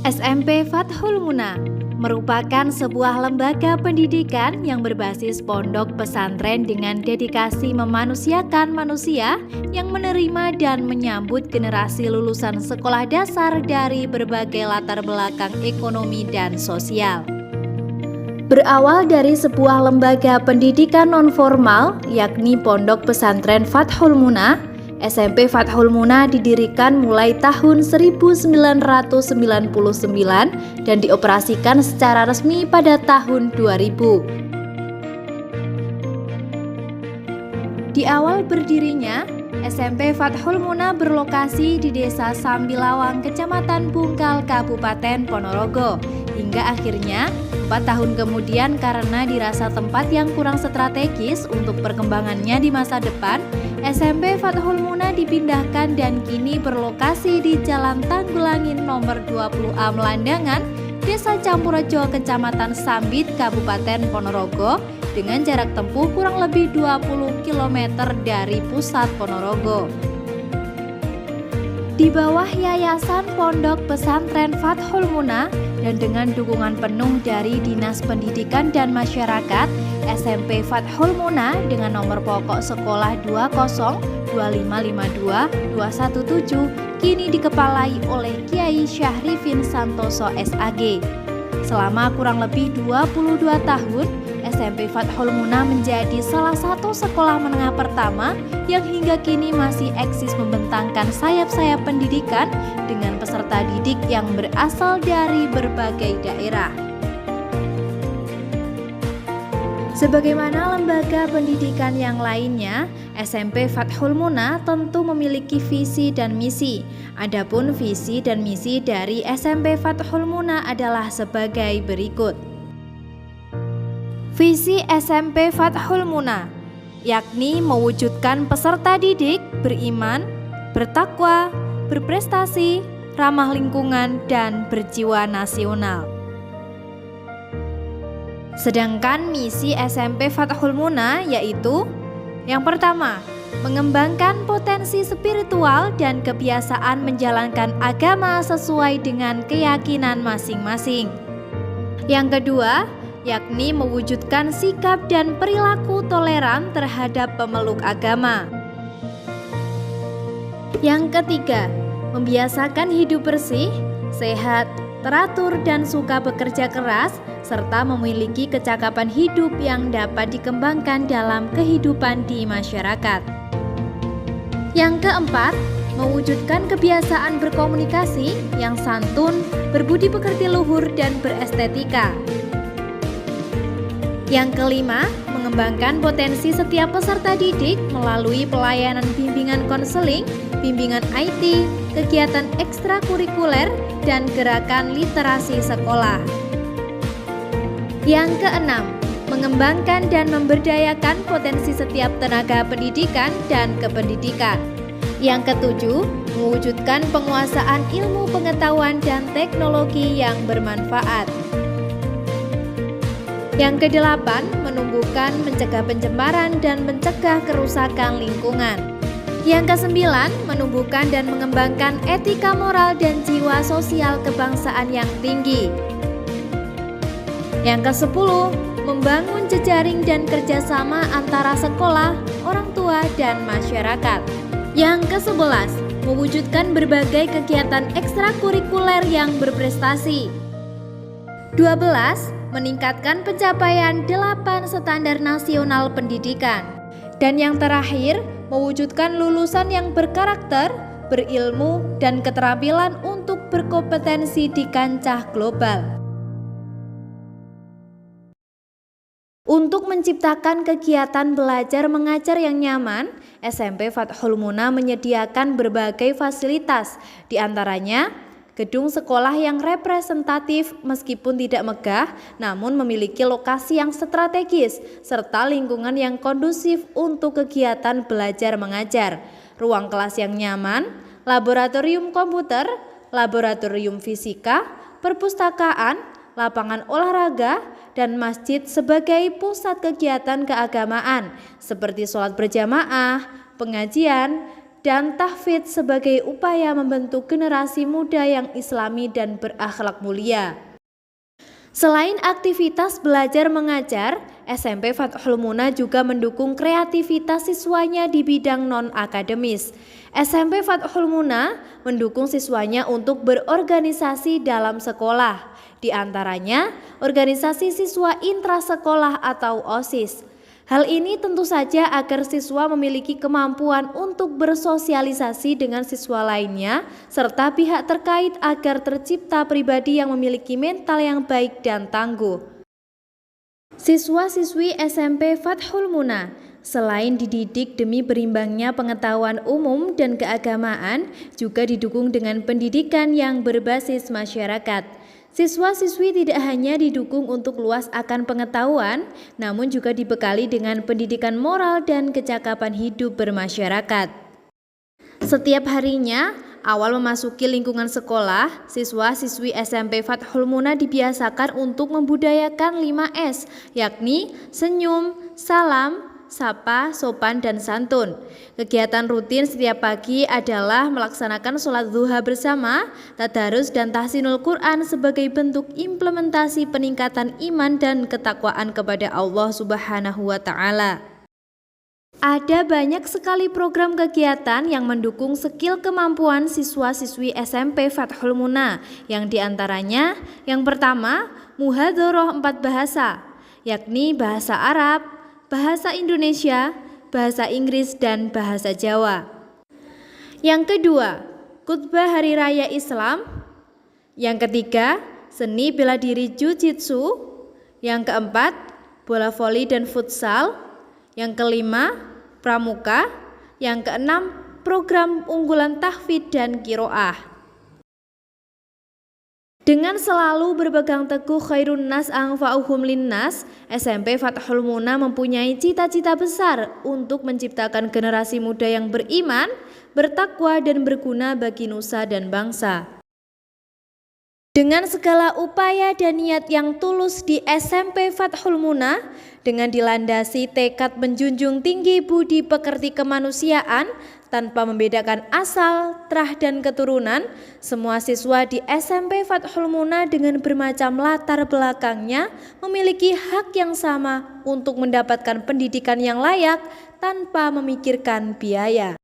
SMP Fathul Muna merupakan sebuah lembaga pendidikan yang berbasis pondok pesantren dengan dedikasi memanusiakan manusia yang menerima dan menyambut generasi lulusan sekolah dasar dari berbagai latar belakang ekonomi dan sosial. Berawal dari sebuah lembaga pendidikan nonformal, yakni Pondok Pesantren Fathul Muna, SMP Fathul Muna didirikan mulai tahun 1999 dan dioperasikan secara resmi pada tahun 2000. Di awal berdirinya, SMP Fathul Muna berlokasi di Desa Sambilawang, Kecamatan Bungkal, Kabupaten Ponorogo. Hingga akhirnya 4 tahun kemudian karena dirasa tempat yang kurang strategis untuk perkembangannya di masa depan, SMP Fathul Muna dipindahkan dan kini berlokasi di Jalan Tanggulangin nomor 20A Melandangan, Desa Campurejo, Kecamatan Sambit, Kabupaten Ponorogo dengan jarak tempuh kurang lebih 20 km dari pusat Ponorogo. Di bawah Yayasan Pondok Pesantren Fathul Muna dan dengan dukungan penuh dari Dinas Pendidikan dan Masyarakat, SMP Fathul Muna dengan nomor pokok sekolah 202552-217 kini dikepalai oleh Kiai Syahrifin Santoso SAG. Selama kurang lebih 22 tahun, SMP Fathul Muna menjadi salah satu sekolah menengah pertama yang hingga kini masih eksis membentangkan sayap-sayap pendidikan dengan peserta didik yang berasal dari berbagai daerah. Sebagaimana lembaga pendidikan yang lainnya, SMP Fathul Muna tentu memiliki visi dan misi. Adapun visi dan misi dari SMP Fathul Muna adalah sebagai berikut. Visi SMP Fathul Muna yakni mewujudkan peserta didik beriman, bertakwa, berprestasi, ramah lingkungan, dan berjiwa nasional. Sedangkan misi SMP Fathul Muna yaitu yang pertama, mengembangkan potensi spiritual dan kebiasaan menjalankan agama sesuai dengan keyakinan masing-masing. Yang kedua, yakni mewujudkan sikap dan perilaku toleran terhadap pemeluk agama. Yang ketiga, membiasakan hidup bersih, sehat, teratur dan suka bekerja keras, serta memiliki kecakapan hidup yang dapat dikembangkan dalam kehidupan di masyarakat. Yang keempat, mewujudkan kebiasaan berkomunikasi yang santun, berbudi pekerti luhur dan berestetika. Yang kelima, mengembangkan potensi setiap peserta didik melalui pelayanan bimbingan konseling, bimbingan IT, kegiatan ekstrakurikuler, dan gerakan literasi sekolah. Yang keenam, mengembangkan dan memberdayakan potensi setiap tenaga pendidikan dan kependidikan. Yang ketujuh, mewujudkan penguasaan ilmu pengetahuan dan teknologi yang bermanfaat. Yang kedelapan, menumbuhkan, mencegah pencemaran dan mencegah kerusakan lingkungan. Yang kesembilan, menumbuhkan dan mengembangkan etika moral dan jiwa sosial kebangsaan yang tinggi. Yang kesepuluh, membangun jejaring dan kerjasama antara sekolah, orang tua, dan masyarakat. Yang kesebelas, mewujudkan berbagai kegiatan ekstrakurikuler yang berprestasi. 12. Meningkatkan pencapaian 8 standar nasional pendidikan. Dan yang terakhir, mewujudkan lulusan yang berkarakter, berilmu, dan keterampilan untuk berkompetensi di kancah global. Untuk menciptakan kegiatan belajar mengajar yang nyaman, SMP Fathul Muna menyediakan berbagai fasilitas, di antaranya gedung sekolah yang representatif meskipun tidak megah, namun memiliki lokasi yang strategis, serta lingkungan yang kondusif untuk kegiatan belajar mengajar, ruang kelas yang nyaman, laboratorium komputer, laboratorium fisika, perpustakaan, lapangan olahraga, dan masjid sebagai pusat kegiatan keagamaan seperti sholat berjamaah, pengajian, dan tahfidz sebagai upaya membentuk generasi muda yang islami dan berakhlak mulia. Selain aktivitas belajar mengajar, SMP Fathul Muna juga mendukung kreativitas siswanya di bidang non-akademis. SMP Fathul Muna mendukung siswanya untuk berorganisasi dalam sekolah, di antaranya organisasi siswa intrasekolah atau OSIS. Hal ini tentu saja agar siswa memiliki kemampuan untuk bersosialisasi dengan siswa lainnya serta pihak terkait agar tercipta pribadi yang memiliki mental yang baik dan tangguh. Siswa-siswi SMP Fathul Muna selain dididik demi berimbangnya pengetahuan umum dan keagamaan, juga didukung dengan pendidikan yang berbasis masyarakat. Siswa-siswi tidak hanya didukung untuk luas akan pengetahuan, namun juga dibekali dengan pendidikan moral dan kecakapan hidup bermasyarakat. Setiap harinya, awal memasuki lingkungan sekolah, siswa-siswi SMP Fathul Muna dibiasakan untuk membudayakan 5S, yakni senyum, salam, sapa, sopan, dan santun. Kegiatan rutin setiap pagi adalah melaksanakan sholat duha bersama, tadarus dan tahsinul Quran sebagai bentuk implementasi peningkatan iman dan ketakwaan kepada Allah Subhanahu wa Ta'ala. Ada banyak sekali program kegiatan yang mendukung skill kemampuan siswa-siswi SMP Fathul Muna, yang diantaranya yang pertama, muhadharah 4 bahasa, yakni bahasa Arab, bahasa Indonesia, bahasa Inggris, dan bahasa Jawa. Yang kedua, khutbah Hari Raya Islam. Yang ketiga, seni bela diri Jiu-Jitsu. Yang keempat, bola voli dan futsal. Yang kelima, pramuka. Yang keenam, program unggulan tahfidz dan qiraah. Dengan selalu berpegang teguh khairun nas anfa'uhum linnas, SMP Fathul Muna mempunyai cita-cita besar untuk menciptakan generasi muda yang beriman, bertakwa, dan berguna bagi nusa dan bangsa. Dengan segala upaya dan niat yang tulus di SMP Fathul Muna, dengan dilandasi tekad menjunjung tinggi budi pekerti kemanusiaan tanpa membedakan asal, trah, dan keturunan, semua siswa di SMP Fathul Muna dengan bermacam latar belakangnya memiliki hak yang sama untuk mendapatkan pendidikan yang layak tanpa memikirkan biaya.